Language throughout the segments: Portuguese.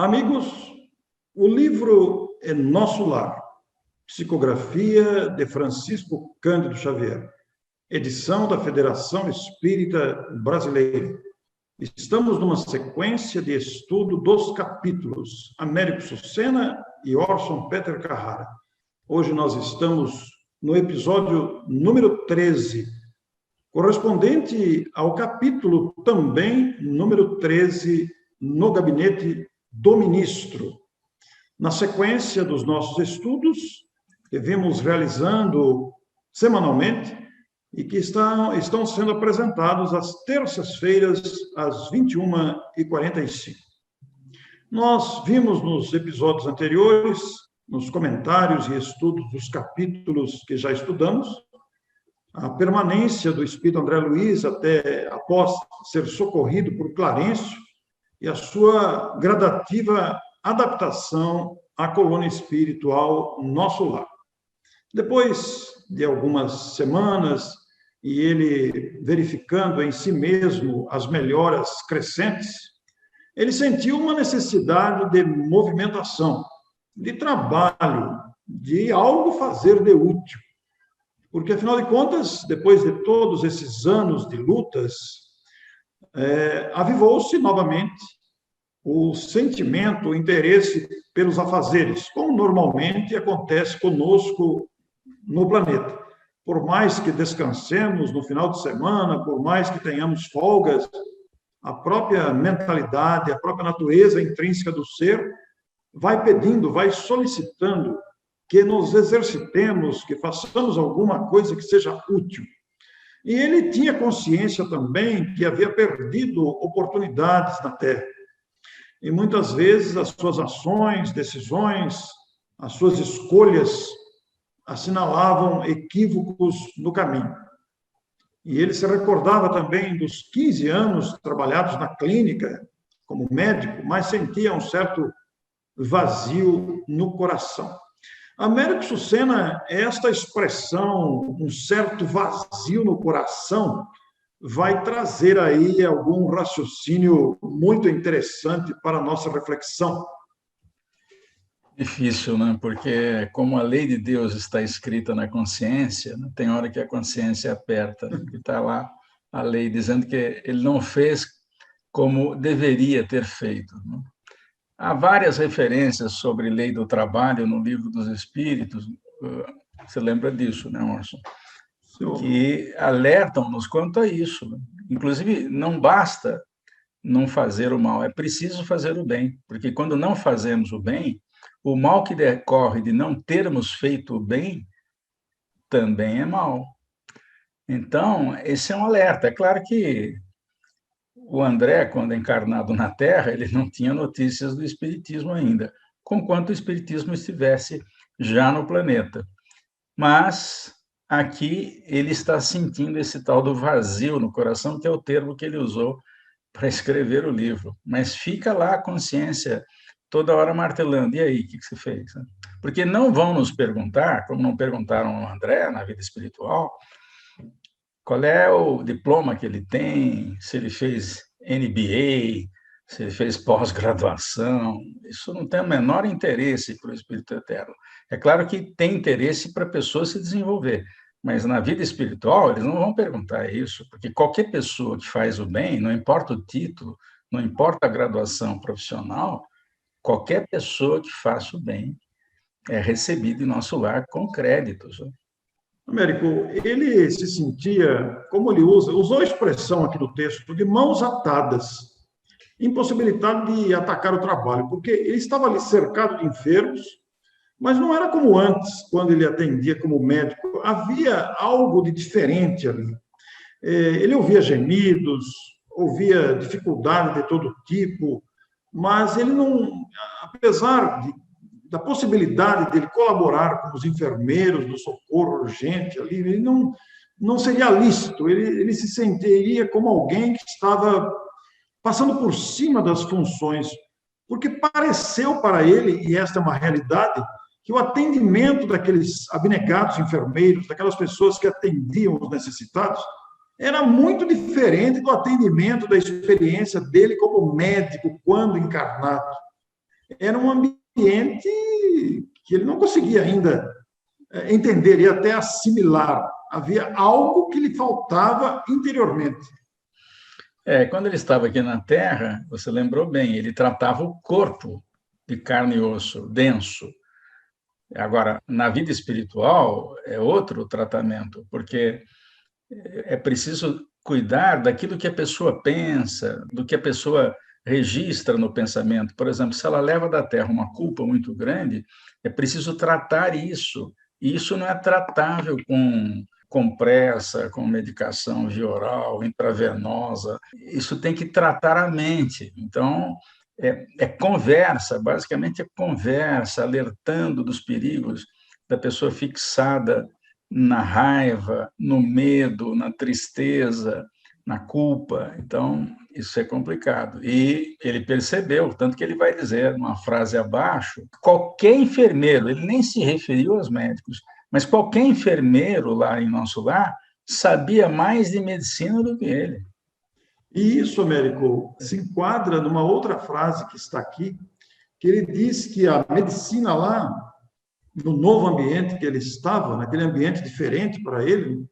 Amigos, o livro é Nosso Lar, psicografia de Francisco Cândido Xavier, edição da Federação Espírita Brasileira. Estamos numa sequência de estudo dos capítulos Américo Sucena e Orson Peter Carrara. Hoje nós estamos no episódio número 13, correspondente ao capítulo também número 13, no gabinete do ministro. Na sequência dos nossos estudos, que vimos realizando semanalmente e que estão sendo apresentados às terças-feiras, às 21h45. Nós vimos nos episódios anteriores, nos comentários e estudos dos capítulos que já estudamos, a permanência do espírito André Luiz até após ser socorrido por Clarencio e a sua gradativa adaptação à colônia espiritual Nosso Lar. Depois de algumas semanas e ele verificando em si mesmo as melhoras crescentes, ele sentiu uma necessidade de movimentação, de trabalho, de algo fazer de útil. Porque, afinal de contas, depois de todos esses anos de lutas, avivou-se novamente o sentimento, o interesse pelos afazeres, como normalmente acontece conosco no planeta. Por mais que descansemos no final de semana, por mais que tenhamos folgas, a própria mentalidade, a própria natureza intrínseca do ser vai pedindo, vai solicitando que nos exercitemos, que façamos alguma coisa que seja útil. E ele tinha consciência também que havia perdido oportunidades na Terra. E muitas vezes as suas ações, decisões, as suas escolhas assinalavam equívocos no caminho. E ele se recordava também dos 15 anos trabalhados na clínica como médico, mas sentia um certo vazio no coração. Américo Sucena, esta expressão, um certo vazio no coração, vai trazer aí algum raciocínio muito interessante para a nossa reflexão. Difícil, né? Porque como a lei de Deus está escrita na consciência, né? Tem hora que a consciência aperta, né? E está lá a lei dizendo que ele não fez como deveria ter feito, né? Há várias referências sobre lei do trabalho no Livro dos Espíritos, você lembra disso, né, Orson? Que alertam-nos quanto a isso. Inclusive, não basta não fazer o mal, é preciso fazer o bem, porque quando não fazemos o bem, o mal que decorre de não termos feito o bem também é mal. Então, esse é um alerta. É claro que o André, quando encarnado na Terra, ele não tinha notícias do Espiritismo ainda, conquanto o Espiritismo estivesse já no planeta. Mas aqui ele está sentindo esse tal do vazio no coração, que é o termo que ele usou para escrever o livro. Mas fica lá a consciência toda hora martelando. E aí, o que você fez? Porque não vão nos perguntar, como não perguntaram ao André na vida espiritual, qual é o diploma que ele tem, se ele fez MBA, se ele fez pós-graduação. Isso não tem o menor interesse para o Espírito Eterno. É claro que tem interesse para a pessoa se desenvolver, mas na vida espiritual eles não vão perguntar isso, porque qualquer pessoa que faz o bem, não importa o título, não importa a graduação profissional, qualquer pessoa que faça o bem é recebida em nosso lar com créditos. Américo, ele se sentia, como ele usou a expressão aqui do texto, de mãos atadas, impossibilitado de atacar o trabalho, porque ele estava ali cercado de enfermos, mas não era como antes, quando ele atendia como médico. Havia algo de diferente ali. Ele ouvia gemidos, ouvia dificuldade de todo tipo, mas ele não, apesar da possibilidade dele colaborar com os enfermeiros do socorro urgente ali, ele não seria lícito, ele se sentiria como alguém que estava passando por cima das funções, porque pareceu para ele, e esta é uma realidade, que o atendimento daqueles abnegados enfermeiros, daquelas pessoas que atendiam os necessitados, era muito diferente do atendimento, da experiência dele como médico, quando encarnado. era um ambiente que ele não conseguia ainda entender e até assimilar. Havia algo que lhe faltava interiormente. Quando ele estava aqui na Terra, você lembrou bem, ele tratava o corpo de carne e osso, denso. Agora, na vida espiritual, é outro tratamento, porque é preciso cuidar daquilo que a pessoa pensa, do que a pessoa registra no pensamento. Por exemplo, se ela leva da Terra uma culpa muito grande, é preciso tratar isso. E isso não é tratável com compressa, com medicação via oral, intravenosa. Isso tem que tratar a mente. Então, é conversa, basicamente é conversa, alertando dos perigos da pessoa fixada na raiva, no medo, na tristeza, na culpa. Então, isso é complicado. E ele percebeu, tanto que ele vai dizer, numa frase abaixo, qualquer enfermeiro, ele nem se referiu aos médicos, mas qualquer enfermeiro lá em nosso lar sabia mais de medicina do que ele. E isso, Américo, se enquadra numa outra frase que está aqui, que ele diz que a medicina lá, no novo ambiente que ele estava, naquele ambiente diferente para ele,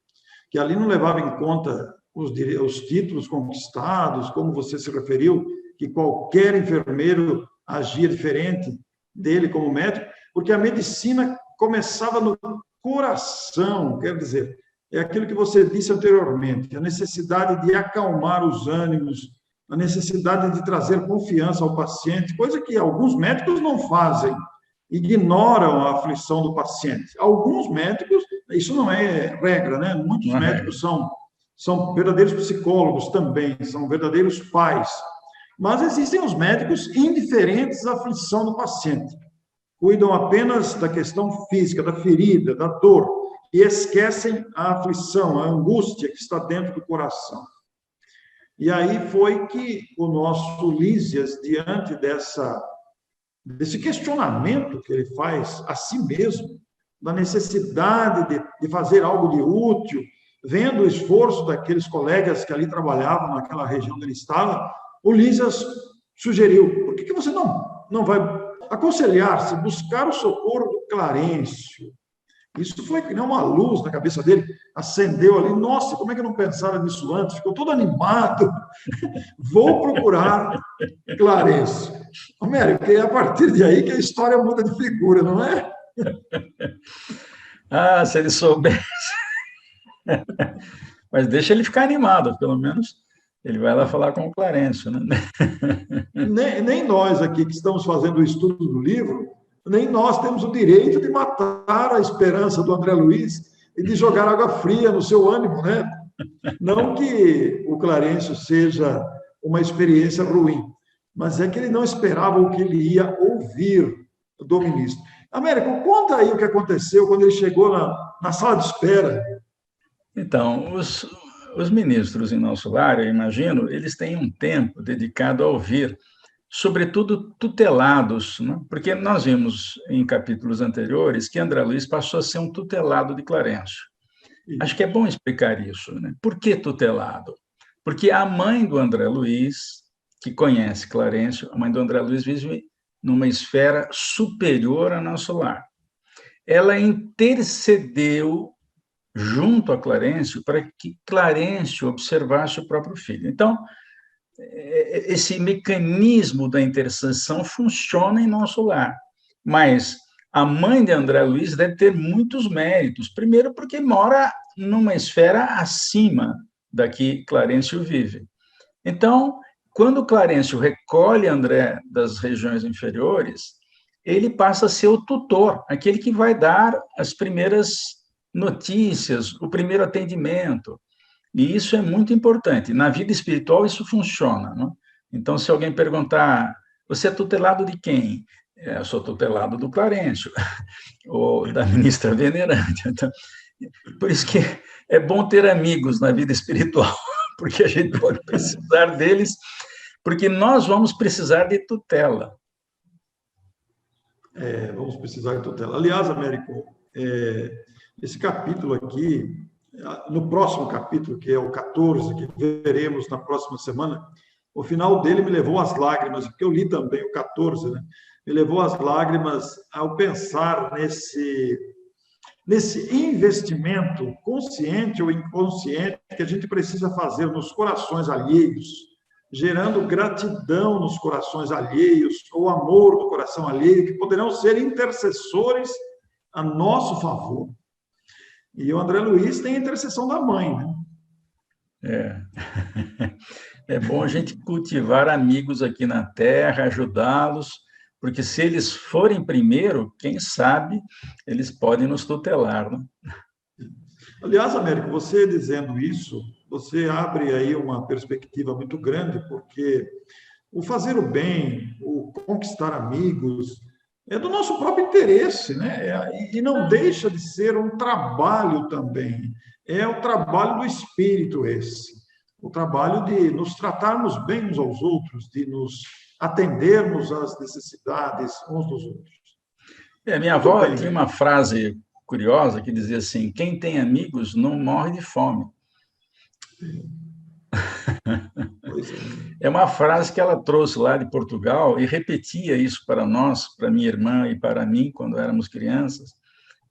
que ali não levava em conta os títulos conquistados, como você se referiu, que qualquer enfermeiro agia diferente dele como médico, porque a medicina começava no coração, quer dizer, é aquilo que você disse anteriormente, a necessidade de acalmar os ânimos, a necessidade de trazer confiança ao paciente, coisa que alguns médicos não fazem, ignoram a aflição do paciente. Alguns médicos, isso não é regra, né? Muitos médicos são verdadeiros psicólogos também, são verdadeiros pais. Mas existem os médicos indiferentes à aflição do paciente. Cuidam apenas da questão física, da ferida, da dor, e esquecem a aflição, a angústia que está dentro do coração. E aí foi que o nosso Lísias, diante desse questionamento que ele faz a si mesmo, da necessidade de fazer algo de útil, vendo o esforço daqueles colegas que ali trabalhavam naquela região onde ele estava, o Lísias sugeriu, por que você não vai aconselhar-se, buscar o socorro do Clarencio? Isso foi que nem uma luz na cabeça dele, acendeu ali, nossa, como é que eu não pensava nisso antes? Ficou todo animado. Vou procurar Clarencio. Américo, é a partir de aí que a história muda de figura, não é? Ah, se ele soubesse. Mas deixa ele ficar animado, pelo menos ele vai lá falar com o Clarencio, né? Nem nós aqui que estamos fazendo o estudo do livro, nem nós temos o direito de matar a esperança do André Luiz e de jogar água fria no seu ânimo, né? Não que o Clarencio seja uma experiência ruim, mas é que ele não esperava o que ele ia ouvir do ministro. Américo, conta aí o que aconteceu quando ele chegou na sala de espera. Então, os ministros em nosso lar, eu imagino, eles têm um tempo dedicado a ouvir, sobretudo tutelados, né? Porque nós vimos em capítulos anteriores que André Luiz passou a ser um tutelado de Clarencio. Acho que é bom explicar isso, né? Por que tutelado? Porque a mãe do André Luiz, que conhece Clarencio, a mãe do André Luiz vive numa esfera superior a nosso lar. Ela intercedeu junto a Clarencio para que Clarencio observasse o próprio filho. Então, esse mecanismo da intercessão funciona em nosso lar, mas a mãe de André Luiz deve ter muitos méritos. Primeiro, porque mora numa esfera acima da que Clarencio vive. Então, quando Clarencio recolhe André das regiões inferiores, ele passa a ser o tutor, aquele que vai dar as primeiras notícias, o primeiro atendimento. E isso é muito importante. Na vida espiritual, isso funciona, não? Então, se alguém perguntar, você é tutelado de quem? Eu sou tutelado do Clarencio, ou da ministra venerante. Então, por isso que é bom ter amigos na vida espiritual, porque a gente pode precisar deles, porque nós vamos precisar de tutela. Vamos precisar de tutela. Aliás, Américo, esse capítulo aqui, no próximo capítulo, que é o 14, que veremos na próxima semana, o final dele me levou às lágrimas, porque eu li também o 14, né? me levou às lágrimas ao pensar nesse investimento consciente ou inconsciente que a gente precisa fazer nos corações alheios, gerando gratidão nos corações alheios, ou amor no coração alheio, que poderão ser intercessores a nosso favor. E o André Luiz tem a intercessão da mãe, né? É. É bom a gente cultivar amigos aqui na Terra, ajudá-los, porque se eles forem primeiro, quem sabe eles podem nos tutelar, né? Aliás, Américo, você dizendo isso, você abre aí uma perspectiva muito grande, porque o fazer o bem, o conquistar amigos, é do nosso próprio interesse, né? E não deixa de ser um trabalho também. É o trabalho do espírito esse. O trabalho de nos tratarmos bem uns aos outros, de nos atendermos às necessidades uns dos outros. Minha Muito avó bem. tinha uma frase curiosa que dizia assim: quem tem amigos não morre de fome. Pois é. É uma frase que ela trouxe lá de Portugal e repetia isso para nós, para minha irmã e para mim, quando éramos crianças.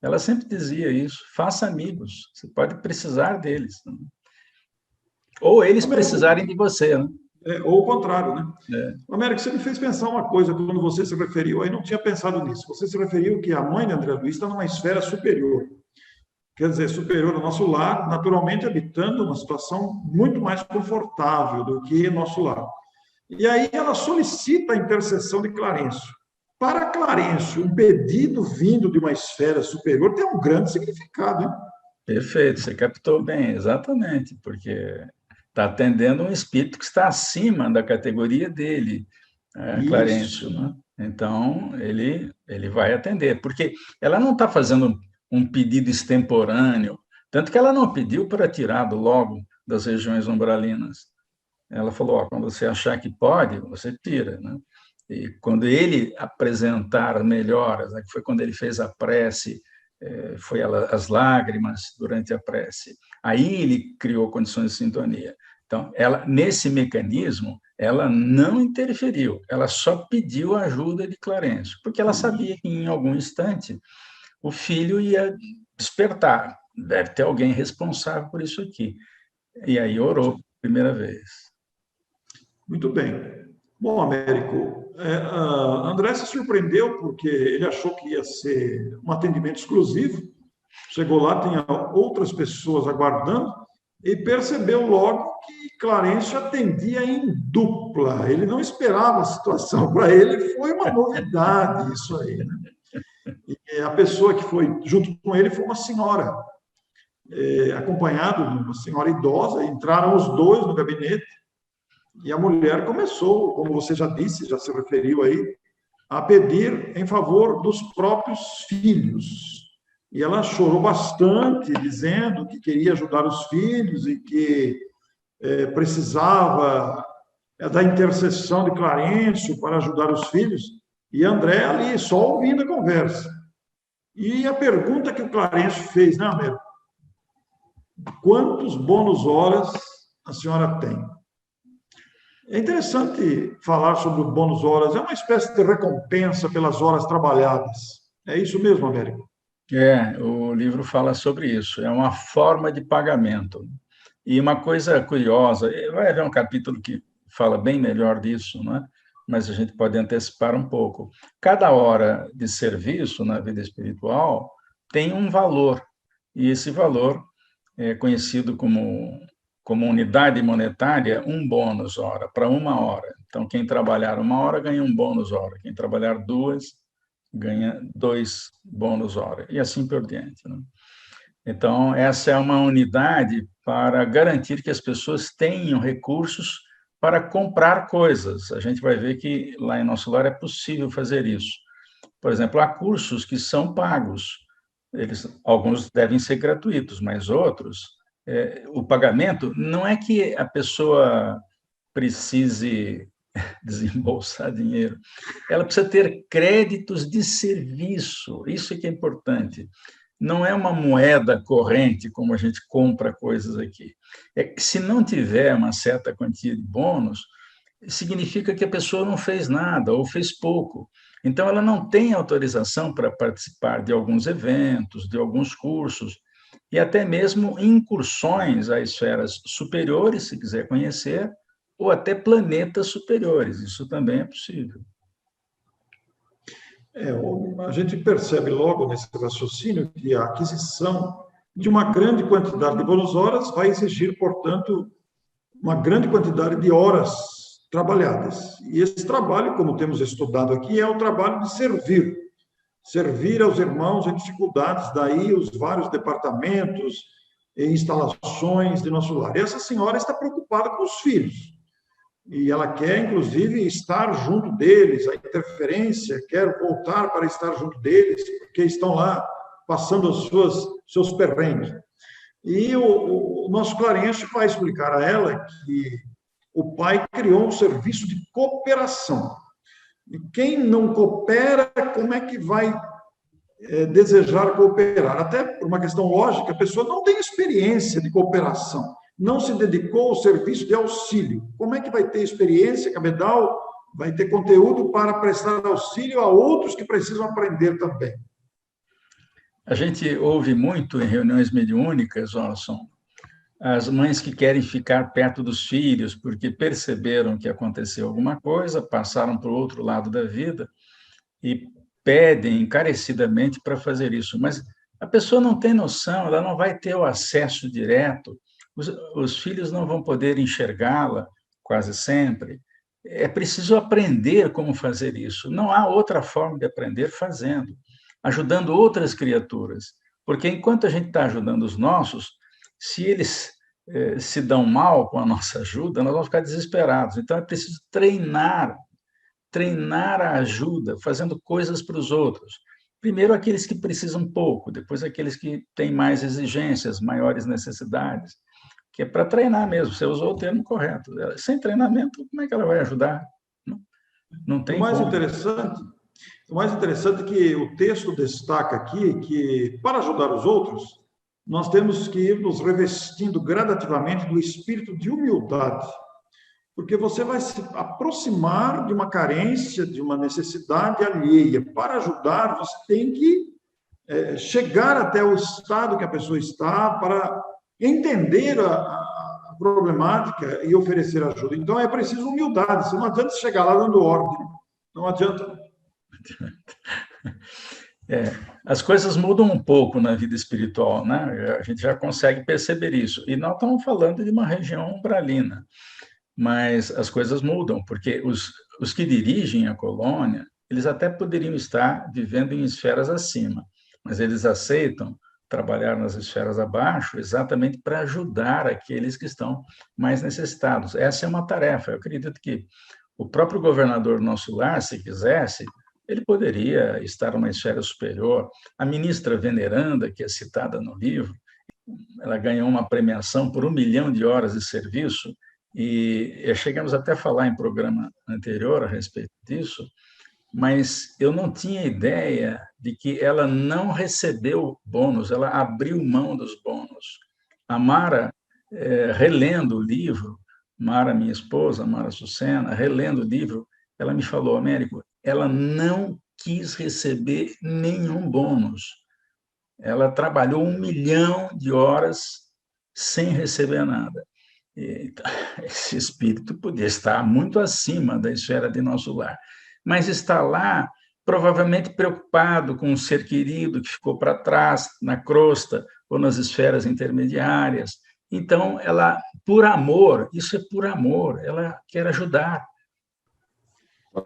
Ela sempre dizia isso: faça amigos, você pode precisar deles. Ou eles Américo, precisarem de você, né? ou o contrário, né? É, Américo, você me fez pensar uma coisa quando você se referiu, aí não tinha pensado nisso. Você se referiu que a mãe de André Luiz está numa esfera superior. Quer dizer, superior ao nosso lar, naturalmente habitando uma situação muito mais confortável do que nosso lar. E aí ela solicita a intercessão de Clarencio. Para Clarencio, um pedido vindo de uma esfera superior tem um grande significado, hein? perfeito, você captou bem, exatamente, porque está atendendo um espírito que está acima da categoria dele, Clarencio, Isso. né? Então, ele vai atender, porque ela não está fazendo um pedido extemporâneo, tanto que ela não pediu para tirado logo das regiões umbralinas. Ela falou, ó, quando você achar que pode, você tira, né? E quando ele apresentar melhoras, né, que foi quando ele fez a prece, foi as lágrimas durante a prece, aí ele criou condições de sintonia. Então, ela, nesse mecanismo, ela não interferiu, ela só pediu a ajuda de Clarencio, porque ela sabia que em algum instante o filho ia despertar, deve ter alguém responsável por isso aqui. E aí orou pela primeira vez. Muito bem. Bom, Américo, André se surpreendeu porque ele achou que ia ser um atendimento exclusivo. Chegou lá, tinha outras pessoas aguardando e percebeu logo que Clarencio atendia em dupla. Ele não esperava a situação. Para ele foi uma novidade isso aí, né? E a pessoa que foi junto com ele foi uma senhora, acompanhado de uma senhora idosa. Entraram os dois no gabinete. E a mulher começou, como você já disse, já se referiu aí, a pedir em favor dos próprios filhos. E ela chorou bastante, dizendo que queria ajudar os filhos e que precisava da intercessão de Clarencio para ajudar os filhos. E André ali, só ouvindo a conversa. E a pergunta que o Clarencio fez, né, Américo? Quantos bônus horas a senhora tem? É interessante falar sobre o bônus horas, é uma espécie de recompensa pelas horas trabalhadas. É isso mesmo, Américo? O livro fala sobre isso, é uma forma de pagamento. E uma coisa curiosa, vai haver um capítulo que fala bem melhor disso, não é? Mas a gente pode antecipar um pouco. Cada hora de serviço na vida espiritual tem um valor, e esse valor é conhecido como unidade monetária, um bônus hora, para uma hora. Então, quem trabalhar uma hora ganha um bônus hora, quem trabalhar duas ganha 2 bônus hora, e assim por diante, né? Então, essa é uma unidade para garantir que as pessoas tenham recursos para comprar coisas. A gente vai ver que lá em nosso lar é possível fazer isso. Por exemplo, há cursos que são pagos. Alguns devem ser gratuitos, mas outros, o pagamento não é que a pessoa precise desembolsar dinheiro, ela precisa ter créditos de serviço, isso é que é importante. Não é uma moeda corrente, como a gente compra coisas aqui. É que se não tiver uma certa quantia de bônus, significa que a pessoa não fez nada ou fez pouco. Então, ela não tem autorização para participar de alguns eventos, de alguns cursos, e até mesmo incursões a esferas superiores, se quiser conhecer, ou até planetas superiores. Isso também é possível. A gente percebe logo nesse raciocínio que a aquisição de uma grande quantidade de bônus horas vai exigir, portanto, uma grande quantidade de horas trabalhadas. E esse trabalho, como temos estudado aqui, é o trabalho de servir aos irmãos em dificuldades, daí os vários departamentos e instalações de nosso lar. E essa senhora está preocupada com os filhos, e ela quer, inclusive, estar junto deles, a interferência, quer voltar para estar junto deles, porque estão lá passando os seus perrengues. E o nosso Clarencio vai explicar a ela que o pai criou um serviço de cooperação. E quem não coopera, como é que vai desejar cooperar? Até por uma questão lógica, a pessoa não tem experiência de cooperação, não se dedicou ao serviço de auxílio. Como é que vai ter experiência, cabedal, vai ter conteúdo para prestar auxílio a outros que precisam aprender também? A gente ouve muito em reuniões mediúnicas, Orson, as mães que querem ficar perto dos filhos porque perceberam que aconteceu alguma coisa, passaram para o outro lado da vida e pedem encarecidamente para fazer isso. Mas a pessoa não tem noção, ela não vai ter o acesso direto, os filhos não vão poder enxergá-la quase sempre. É preciso aprender como fazer isso. Não há outra forma de aprender fazendo, ajudando outras criaturas. Porque enquanto a gente está ajudando os nossos, se eles se dão mal com a nossa ajuda, nós vamos ficar desesperados. Então, é preciso treinar a ajuda, fazendo coisas para os outros. Primeiro, aqueles que precisam pouco, depois, aqueles que têm mais exigências, maiores necessidades, que é para treinar mesmo. Você usou o termo correto. Sem treinamento, como é que ela vai ajudar? Não tem como. O mais interessante é que o texto destaca aqui que, para ajudar os outros, nós temos que ir nos revestindo gradativamente do espírito de humildade, porque você vai se aproximar de uma carência, de uma necessidade alheia. Para ajudar, você tem que chegar até o estado que a pessoa está para entender a problemática e oferecer ajuda. Então, é preciso humildade. Não adianta chegar lá dando ordem. Não adianta. As coisas mudam um pouco na vida espiritual, né? A gente já consegue perceber isso. E nós estamos falando de uma região umbralina, mas as coisas mudam, porque os que dirigem a colônia, eles até poderiam estar vivendo em esferas acima, mas eles aceitam trabalhar nas esferas abaixo exatamente para ajudar aqueles que estão mais necessitados. Essa é uma tarefa. Eu acredito que o próprio governador do nosso lar, se quisesse, ele poderia estar numa esfera superior. A ministra veneranda, que é citada no livro, ela ganhou uma premiação por 1 milhão de horas de serviço, e chegamos até a falar em programa anterior a respeito disso, mas eu não tinha ideia de que ela não recebeu bônus, ela abriu mão dos bônus. A Mara, relendo o livro, Mara, minha esposa, Mara Sucena, relendo o livro, ela me falou, Américo, ela não quis receber nenhum bônus. Ela trabalhou 1 milhão de horas sem receber nada. Esse espírito podia estar muito acima da esfera de nosso lar, mas está lá provavelmente preocupado com um ser querido que ficou para trás, na crosta ou nas esferas intermediárias. Então, ela, por amor, isso é por amor, ela quer ajudar.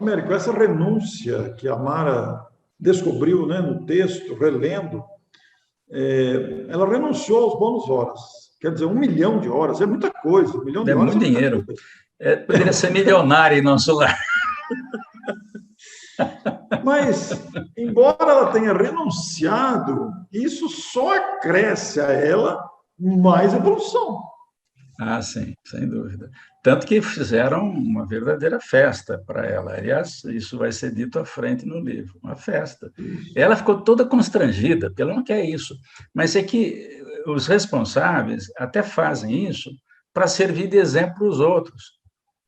Américo, essa renúncia que a Mara descobriu, né, no texto, relendo, ela renunciou aos bônus horas. Quer dizer, 1 milhão de horas é muita coisa. 1 milhão de horas muito dinheiro. Poderia ser milionária em nosso lar. Mas, embora ela tenha renunciado, isso só acresce a ela mais evolução. Ah, sim, sem dúvida. Tanto que fizeram uma verdadeira festa para ela. Aliás, isso vai ser dito à frente no livro, uma festa. Ela ficou toda constrangida, porque ela não quer isso. Mas é que os responsáveis até fazem isso para servir de exemplo para os outros.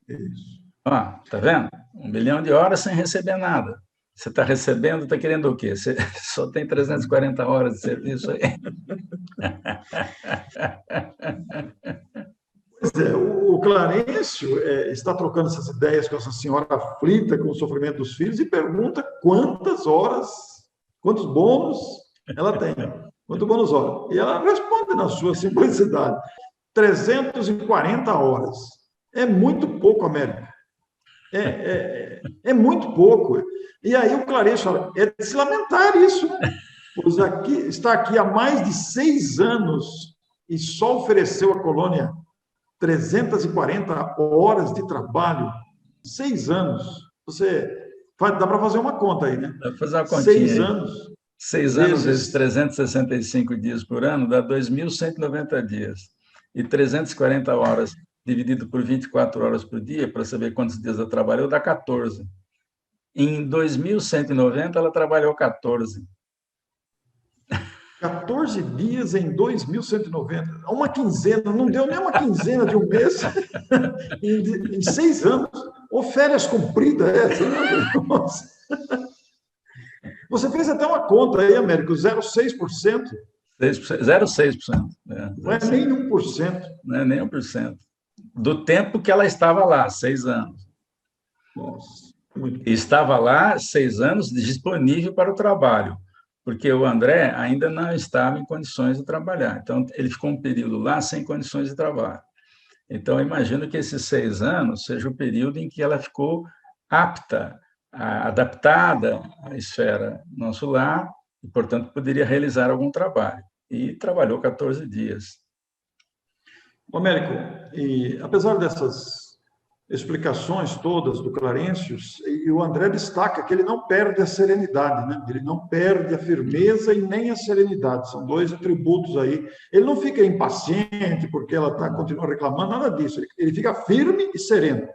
Isso. Ó, tá vendo? 1 milhão de horas sem receber nada. Você está recebendo, está querendo o quê? Você só tem 340 horas de serviço aí. Pois é, o Clarencio está trocando essas ideias com essa senhora aflita com o sofrimento dos filhos e pergunta quantas horas, quantos bônus ela tem, quanto bônus hora. E ela responde na sua simplicidade, 340 horas. É muito pouco, América. É muito pouco. E aí o Clarencio fala, é de se lamentar isso, né? Pois está aqui há mais de 6 anos e só ofereceu à colônia 340 horas de trabalho, 6 anos. Dá para fazer uma conta aí, né? Dá para fazer uma continha 6 aí. anos 6 anos vezes 365 dias por ano dá 2.190 dias. E 340 horas dividido por 24 horas por dia, para saber quantos dias ela trabalhou, dá 14. Em 2.190, ela trabalhou 14. 14 dias em 2.190. Uma quinzena, não deu nem uma quinzena de um mês em 6 anos. Ou férias compridas essa, meu Deus. Você fez até uma conta aí, Américo, 0,6%. 0,6%. Não é nem 1%. Não é nem 1%. Do tempo que ela estava lá, 6 anos. Nossa, muito. E estava lá 6 anos disponível para o trabalho, porque o André ainda não estava em condições de trabalhar. Então, ele ficou um período lá sem condições de trabalho. Então, eu imagino que esses 6 anos seja o período em que ela ficou apta, adaptada à esfera nosso lar, e, portanto, poderia realizar algum trabalho. E trabalhou 14 dias. Américo, e apesar dessas explicações todas do Clarencio, e o André destaca que ele não perde a serenidade, né? Ele não perde a firmeza e nem a serenidade, são 2 atributos aí. Ele não fica impaciente porque ela continua reclamando, nada disso, ele fica firme e sereno.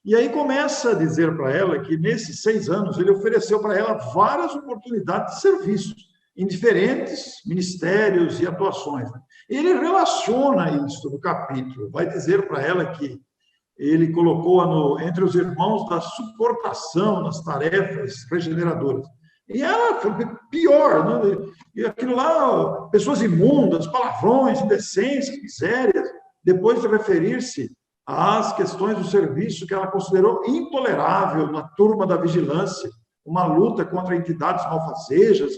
E aí começa a dizer para ela que nesses 6 anos ele ofereceu para ela várias oportunidades de serviço em diferentes ministérios e atuações. Ele relaciona isso no capítulo, vai dizer para ela que ele colocou entre os irmãos da suportação nas tarefas regeneradoras. E ela foi pior, né? E aquilo lá, pessoas imundas, palavrões, indecências, misérias, depois de referir-se às questões do serviço que ela considerou intolerável na turma da vigilância, uma luta contra entidades malfazejas.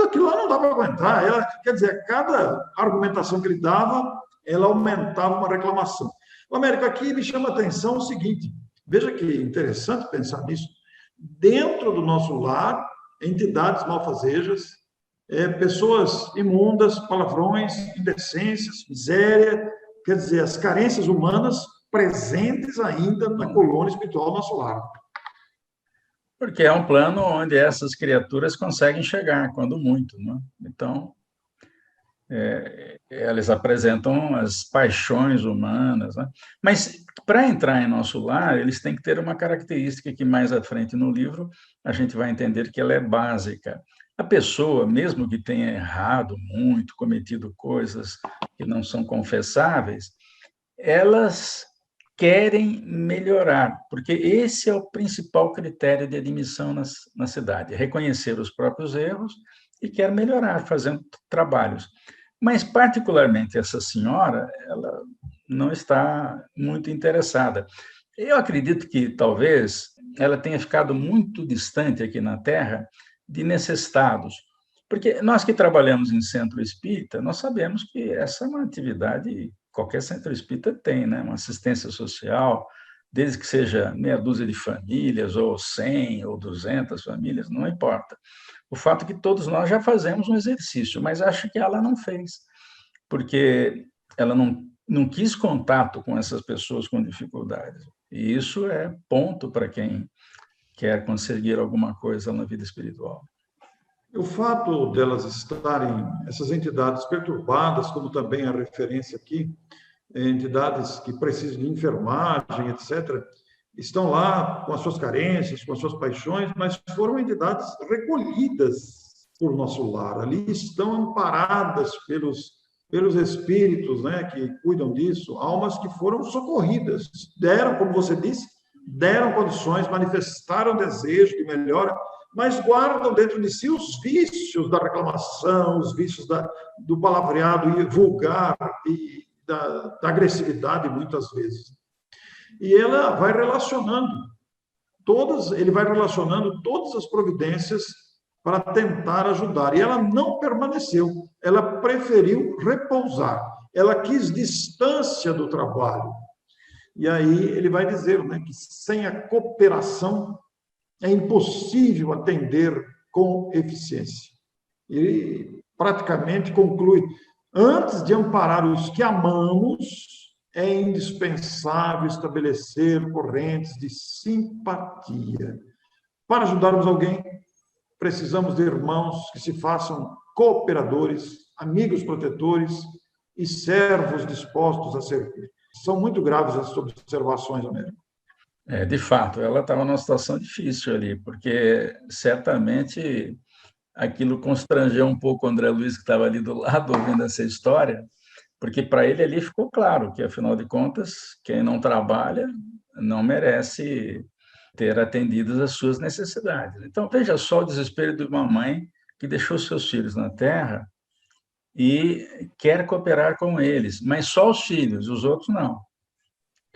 Aquilo lá não dá para aguentar. Quer dizer, a cada argumentação que ele dava, ela aumentava uma reclamação. O Américo, aqui me chama a atenção o seguinte, veja que interessante pensar nisso, dentro do nosso lar, entidades malfazejas, pessoas imundas, palavrões, indecências, miséria, quer dizer, as carências humanas presentes ainda na colônia espiritual do nosso lar. Porque é um plano onde essas criaturas conseguem chegar, quando muito, né? Então, elas apresentam as paixões humanas, né? Mas, para entrar em nosso lar, eles têm que ter uma característica que, mais à frente no livro, a gente vai entender que ela é básica. A pessoa, mesmo que tenha errado muito, cometido coisas que não são confessáveis, elas querem melhorar, porque esse é o principal critério de admissão na cidade, reconhecer os próprios erros e quer melhorar, fazendo trabalhos. Mas, particularmente, essa senhora, ela não está muito interessada. Eu acredito que, talvez, ela tenha ficado muito distante aqui na Terra de necessitados, porque nós que trabalhamos em centro espírita, nós sabemos que essa é uma atividade, qualquer centro espírita tem, né? Uma assistência social, desde que seja meia dúzia de famílias, ou 100, ou 200 famílias, não importa. O fato é que todos nós já fazemos um exercício, mas acho que ela não fez, porque ela não quis contato com essas pessoas com dificuldades. E isso é ponto para quem quer conseguir alguma coisa na vida espiritual. O fato delas estarem, essas entidades perturbadas, como também a referência aqui, entidades que precisam de enfermagem, etc., estão lá com as suas carências, com as suas paixões, mas foram entidades recolhidas por nosso lar. Ali estão amparadas pelos espíritos, né, que cuidam disso, almas que foram socorridas. Deram, como você disse, deram condições, manifestaram desejo de melhora, mas guardam dentro de si os vícios da reclamação, os vícios do palavreado vulgar e da agressividade, muitas vezes. E ela vai ele vai relacionando todas as providências para tentar ajudar. E ela não permaneceu, ela preferiu repousar, ela quis distância do trabalho. E aí ele vai dizer, né, que sem a cooperação é impossível atender com eficiência. E praticamente conclui: antes de amparar os que amamos, é indispensável estabelecer correntes de simpatia. Para ajudarmos alguém, precisamos de irmãos que se façam cooperadores, amigos protetores e servos dispostos a servir. São muito graves essas observações, Américo. De fato, ela estava numa situação difícil ali, porque certamente aquilo constrangeu um pouco o André Luiz, que estava ali do lado, ouvindo essa história, porque para ele ali ficou claro que, afinal de contas, quem não trabalha não merece ter atendidas as suas necessidades. Então, veja só o desespero de uma mãe que deixou seus filhos na terra e quer cooperar com eles, mas só os filhos, os outros não.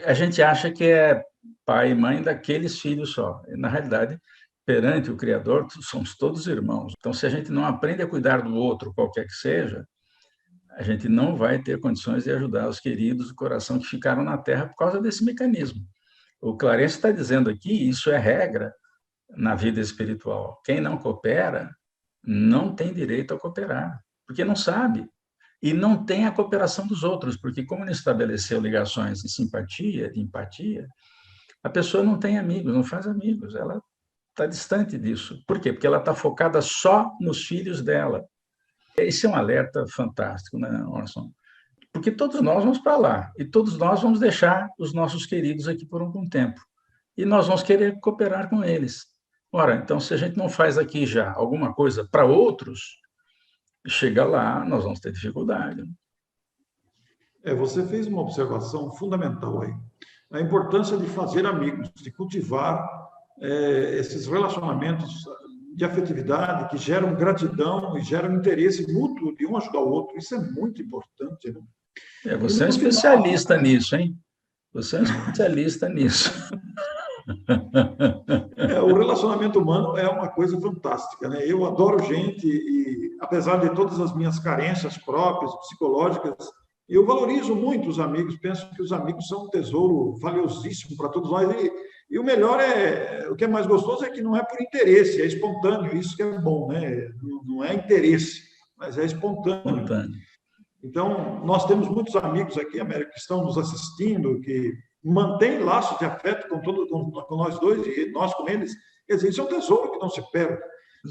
A gente acha que é pai e mãe daqueles filhos só. Na realidade, perante o Criador, somos todos irmãos. Então, se a gente não aprende a cuidar do outro, qualquer que seja, a gente não vai ter condições de ajudar os queridos do coração que ficaram na Terra por causa desse mecanismo. O Clarence está dizendo aqui, isso é regra na vida espiritual. Quem não coopera não tem direito a cooperar, porque não sabe. E não tem a cooperação dos outros, porque como não estabeleceu ligações de simpatia, de empatia, a pessoa não tem amigos, não faz amigos, ela está distante disso. Por quê? Porque ela está focada só nos filhos dela. Esse é um alerta fantástico, né, Orson? Porque todos nós vamos para lá, e todos nós vamos deixar os nossos queridos aqui por algum tempo. E nós vamos querer cooperar com eles. Ora, então, se a gente não faz aqui já alguma coisa para outros, chega lá, nós vamos ter dificuldade. Você fez uma observação fundamental aí. A importância de fazer amigos, de cultivar esses relacionamentos de afetividade que geram gratidão e geram interesse mútuo de um ajudar o outro. Isso é muito importante, né? Você é um especialista nisso, hein? Você é um especialista nisso. O relacionamento humano é uma coisa fantástica, né? Eu adoro gente e, apesar de todas as minhas carências próprias, psicológicas, eu valorizo muito os amigos, penso que os amigos são um tesouro valiosíssimo para todos nós. E o melhor o que é mais gostoso é que não é por interesse, é espontâneo, isso que é bom, né? Não é interesse, mas é espontâneo. Então, nós temos muitos amigos aqui, América, que estão nos assistindo, que mantêm laços de afeto com nós dois e nós com eles. Quer dizer, isso é um tesouro que não se perde.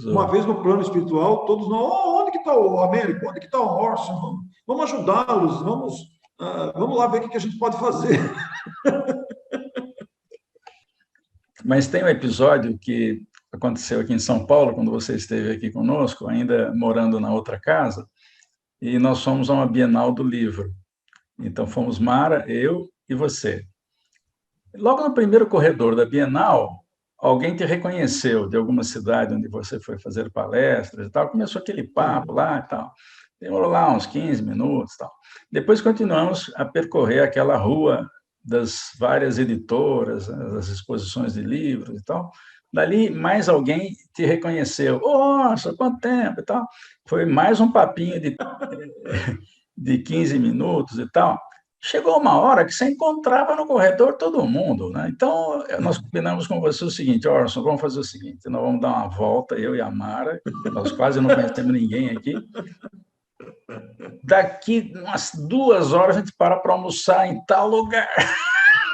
Uma vez no plano espiritual, todos nós, onde que está o Américo? Onde que está o Orson? Vamos ajudá-los, vamos lá ver o que a gente pode fazer. Mas tem um episódio que aconteceu aqui em São Paulo, quando você esteve aqui conosco, ainda morando na outra casa, e nós fomos a uma Bienal do Livro. Então, fomos Mara, eu e você. Logo no primeiro corredor da Bienal, alguém te reconheceu de alguma cidade onde você foi fazer palestras e tal, começou aquele papo lá e tal. Demorou lá uns 15 minutos e tal. Depois continuamos a percorrer aquela rua das várias editoras, as exposições de livros e tal. Dali, mais alguém te reconheceu. Nossa, quanto tempo e tal. Foi mais um papinho de 15 minutos e tal. Chegou uma hora que você encontrava no corredor todo mundo, né? Então, nós combinamos com você o seguinte: Orson, vamos fazer o seguinte, nós vamos dar uma volta, eu e a Mara, nós quase não conhecemos ninguém aqui. Daqui umas 2 horas a gente para almoçar em tal lugar.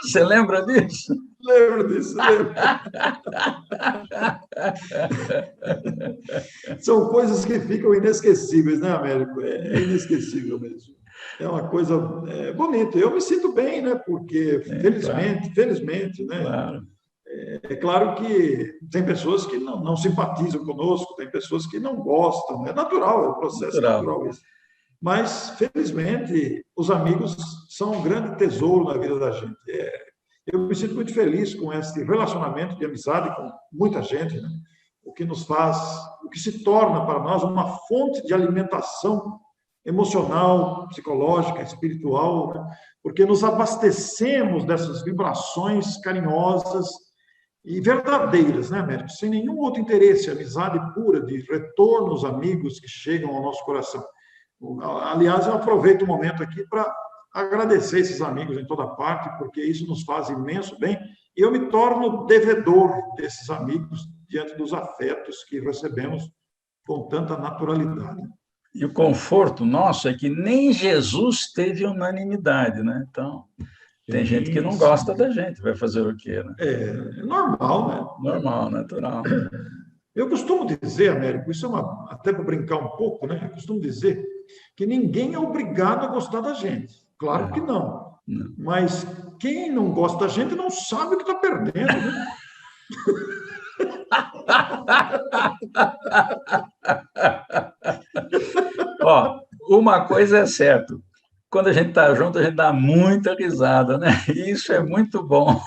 Você lembra disso? Lembro disso, lembro. São coisas que ficam inesquecíveis, né, Américo? É inesquecível mesmo. É uma coisa bonita. Eu me sinto bem, né? Porque, felizmente, né? Claro. É claro que tem pessoas que não simpatizam conosco, tem pessoas que não gostam. É natural, é um processo natural isso. Mas, felizmente, os amigos são um grande tesouro na vida da gente. Eu me sinto muito feliz com esse relacionamento de amizade com muita gente, né? O que nos faz, o que se torna para nós uma fonte de alimentação emocional, psicológica, espiritual, né? Porque nos abastecemos dessas vibrações carinhosas e verdadeiras, né, Américo? Sem nenhum outro interesse, amizade pura, de retorno aos amigos que chegam ao nosso coração. Aliás, eu aproveito o momento aqui para agradecer esses amigos em toda parte, porque isso nos faz imenso bem, e eu me torno devedor desses amigos diante dos afetos que recebemos com tanta naturalidade. E o conforto nosso é que nem Jesus teve unanimidade, né? Então, tem gente que não gosta da gente, vai fazer o quê, né? É normal, né? Normal, natural. Eu costumo dizer, Américo, isso é até para brincar um pouco, né? Eu costumo dizer que ninguém é obrigado a gostar da gente. Claro que não. Mas quem não gosta da gente não sabe o que está perdendo, né? Ó, uma coisa é certa, quando a gente está junto, a gente dá muita risada, né? E isso é muito bom.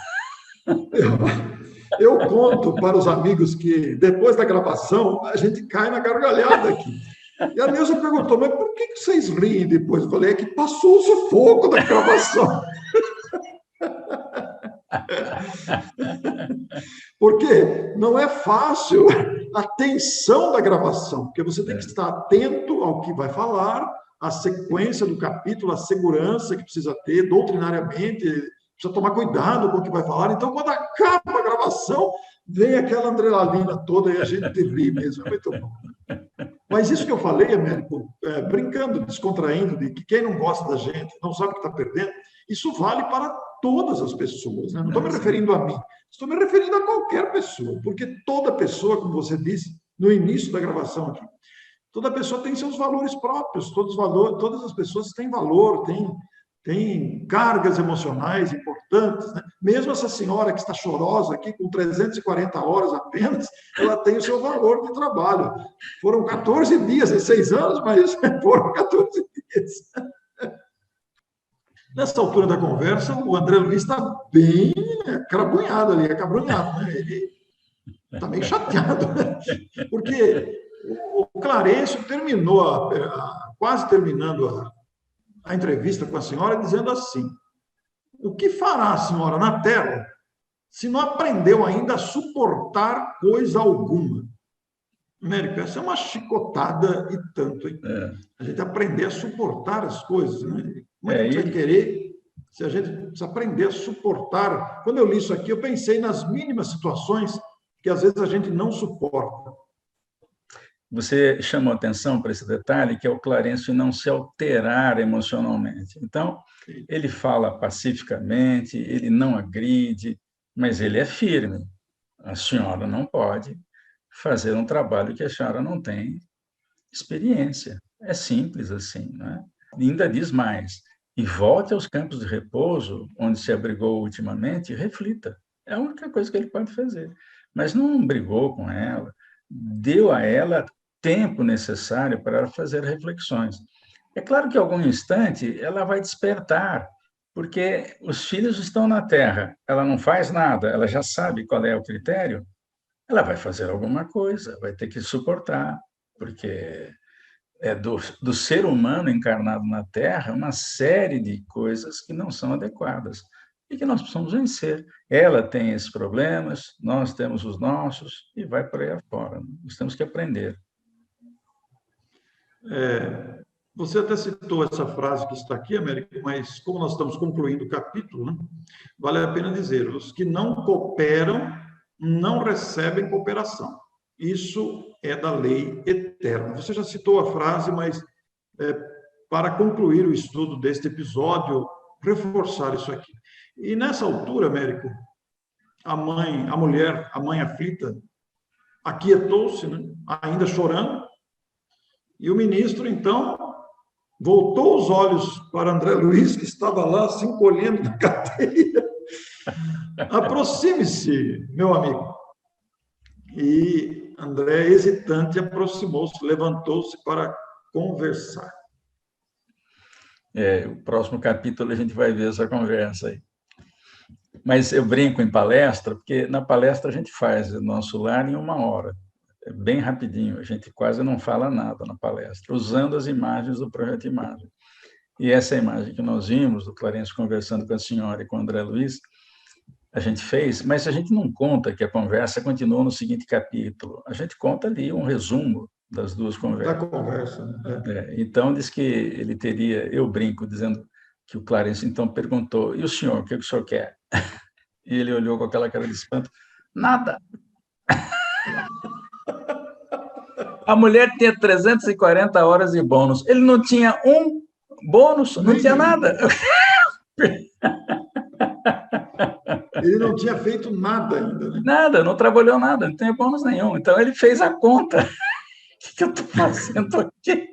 Eu conto para os amigos que depois da gravação a gente cai na gargalhada aqui. E a Neuza perguntou, mas por que vocês riem depois? Eu falei, é que passou o sufoco da gravação. Porque não é fácil a tensão da gravação, porque você tem que estar atento ao que vai falar, a sequência do capítulo, a segurança que precisa ter, doutrinariamente, precisa tomar cuidado com o que vai falar. Então, quando acaba a gravação, vem aquela adrenalina toda e a gente ri mesmo. É muito bom. Mas isso que eu falei, Américo, brincando, descontraindo, de que quem não gosta da gente não sabe o que está perdendo, isso vale para todas as pessoas. Né? Não estou me referindo a mim, estou me referindo a qualquer pessoa, porque toda pessoa, como você disse no início da gravação aqui, toda pessoa tem seus valores próprios, todas as pessoas têm valor, têm cargas emocionais importantes. Né? Mesmo essa senhora que está chorosa aqui, com 340 horas apenas, ela tem o seu valor de trabalho. Foram 14 dias em 6 anos, mas foram 14 dias. Nessa altura da conversa, o André Luiz está bem acabrunhado ali, né? Ele está meio chateado, né? Porque o Clarencio terminou, quase terminando a entrevista com a senhora, dizendo assim: o que fará a senhora na Terra se não aprendeu ainda a suportar coisa alguma? Américo, essa é uma chicotada e tanto, hein? A gente aprender a suportar as coisas, né? Como é que a gente vai querer se a gente precisa aprender a suportar? Quando eu li isso aqui, eu pensei nas mínimas situações que às vezes a gente não suporta. Você chamou atenção para esse detalhe, que é o Clarencio não se alterar emocionalmente. Então, ele fala pacificamente, ele não agride, mas ele é firme. A senhora não pode fazer um trabalho que a senhora não tem experiência. É simples assim, né? E ainda diz mais: e volte aos campos de repouso, onde se abrigou ultimamente, e reflita. É a única coisa que ele pode fazer. Mas não brigou com ela, deu a ela tempo necessário para ela fazer reflexões. É claro que, em algum instante, ela vai despertar, porque os filhos estão na terra, ela não faz nada, ela já sabe qual é o critério, ela vai fazer alguma coisa, vai ter que suportar, porque é do ser humano encarnado na Terra uma série de coisas que não são adequadas e que nós precisamos vencer. Ela tem esses problemas, nós temos os nossos e vai por aí afora. Nós temos que aprender. Você até citou essa frase que está aqui, Américo, mas como nós estamos concluindo o capítulo, né, vale a pena dizer: os que não cooperam não recebem cooperação. Isso é da lei eterna. Você já citou a frase, mas para concluir o estudo deste episódio, reforçar isso aqui. E nessa altura, Américo, a mãe aflita, aquietou-se, né, ainda chorando, e o ministro, então, voltou os olhos para André Luiz, que estava lá se encolhendo na cadeira. Aproxime-se, meu amigo. E André, hesitante, aproximou-se, levantou-se para conversar. O próximo capítulo a gente vai ver essa conversa aí. Mas eu brinco em palestra, porque na palestra a gente faz o nosso lar em 1 hora. É bem rapidinho, a gente quase não fala nada na palestra, usando as imagens do Projeto Imagem. E essa imagem que nós vimos, do Clarencio conversando com a senhora e com o André Luiz, a gente fez, mas a gente não conta que a conversa continuou no seguinte capítulo. A gente conta ali um resumo das duas conversas. Da conversa, né? Então, diz que ele teria, eu brinco, dizendo que o Clarencio então perguntou, e o senhor, o que o senhor quer? E ele olhou com aquela cara de espanto, nada. A mulher tinha 340 horas de bônus, ele não tinha um bônus, não tinha nada. Ele não tinha feito nada ainda, né? Nada, não trabalhou nada, não tem bônus nenhum. Então, ele fez a conta. O que eu estou fazendo aqui?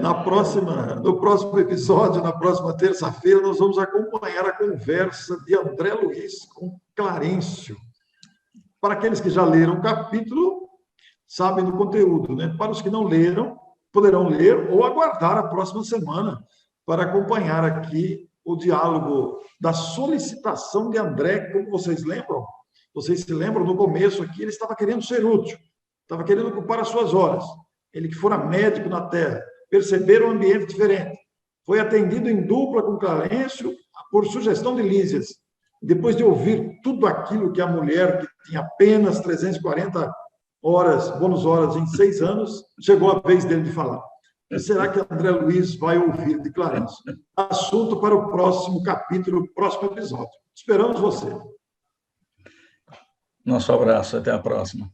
No próximo episódio, na próxima terça-feira, nós vamos acompanhar a conversa de André Luiz com Clarencio. Para aqueles que já leram o capítulo, sabem do conteúdo, né? Para os que não leram, poderão ler ou aguardar a próxima semana para acompanhar aqui o diálogo da solicitação de André, como vocês lembram? Vocês se lembram, no começo aqui, ele estava querendo ser útil, estava querendo ocupar as suas horas. Ele que fora médico na Terra, perceber um ambiente diferente. Foi atendido em dupla com Clarencio por sugestão de Lísias. Depois de ouvir tudo aquilo que a mulher, que tinha apenas 340 horas, bônus horas em 6 anos, chegou a vez dele de falar. O que será que André Luiz vai ouvir de Clarencio? Assunto para o próximo capítulo, próximo episódio. Esperamos você. Nosso abraço, até a próxima.